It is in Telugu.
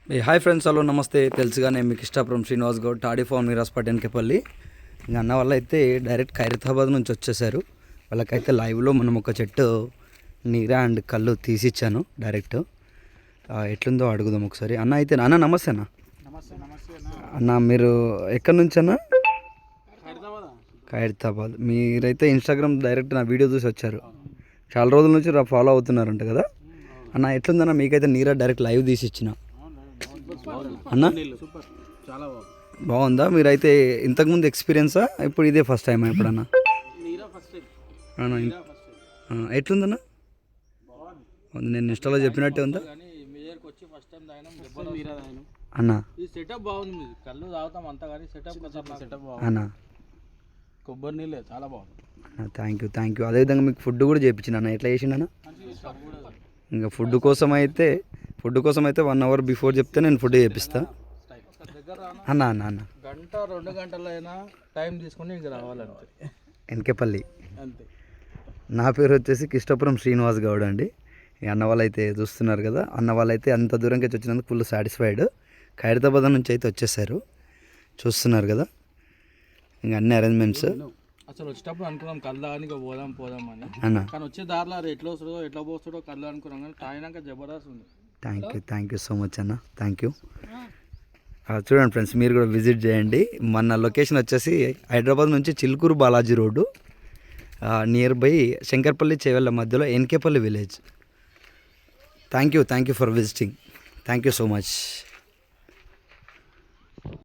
హాయ్ ఫ్రెండ్స్, హలో నమస్తే. తెలుసుగా నేను మీకు ఇష్టాపురం శ్రీనివాస్ గౌడ్, టాడీ ఫార్మ్ నిరాస్పట్ ఎన్కేపల్లి. ఇంకా అన్న వాళ్ళు అయితే డైరెక్ట్ ఖైరతాబాద్ నుంచి వచ్చేసారు. వాళ్ళకైతే లైవ్లో మనం ఒక చెట్టు నీరా అండ్ కళ్ళు తీసిచ్చాను డైరెక్ట్. ఎట్లుందో అడుగుదాం ఒకసారి. అన్న అయితే అన్న నమస్తే అన్న. అన్న మీరు ఎక్కడి నుంచి అన్న? ఖైరతాబాద్. మీరైతే ఇన్స్టాగ్రామ్ డైరెక్ట్ నా వీడియో చూసి వచ్చారు. చాలా రోజుల నుంచి ఫాలో అవుతున్నారంట కదా అన్న. ఎట్లుందన్న మీకైతే నీరా డైరెక్ట్ లైవ్ తీసి ఇచ్చిన అన్న? బాగుందా? మీరైతే ఇంతకుముందు ఎక్స్పీరియన్సా, ఇప్పుడు ఇదే ఫస్ట్ టైమా ఎప్పుడన్నా? ఎట్లుందన్న? నేను ఇన్స్టాలో చెప్పినట్టే ఉందా అన్న? అన్న కొబ్బరి నీళ్ళే చాలా బాగుంది. Thank you. అదేవిధంగా మీకు ఫుడ్ కూడా చేయించిన అన్న. ఎట్లా చేసిండన్న? ఇంకా ఫుడ్ కోసం అయితే 1 అవర్ బిఫోర్ చెప్తే నేను ఫుడ్ చేపిస్తా అన్న. గంట 2 గంటలైనా టైం తీసుకొని ఇంక రావాలంటే ఎన్కేపల్లి. అంతే. నా పేరు వచ్చేసి ఇష్టాపురం శ్రీనివాస్ గౌడ్ అండి. ఈ అన్న వాళ్ళు అయితే చూస్తున్నారు కదా, అన్న వాళ్ళు అయితే అంత దూరంకి వచ్చి వచ్చినందుకు ఫుల్ సాటిస్ఫైడ్. ఖైరతాబాద్ నుంచి అయితే వచ్చేసారు, చూస్తున్నారు కదా. ఇంకా అన్ని అరేంజ్మెంట్స్. అసలు వచ్చేటప్పుడు అనుకున్నాం కళ్ళానికి పోదాం అని అన్న. కానీ వచ్చే దారిలో ఎట్లా వస్తుందో ఎట్లా పోస్తుందో కళ్ళు అనుకున్నాం, కానీ తాగినాక జబర్దస్త్ ఉంది. థ్యాంక్ యూ సో మచ్ అన్న. Thank you. చూడండి ఫ్రెండ్స్, మీరు కూడా విజిట్ చేయండి. మన లొకేషన్ వచ్చేసి హైదరాబాద్ నుంచి Chilukur Balaji road, near by Shankarpally Chevella మధ్యలో Enkepally village. Thank you for visiting. Thank you so much.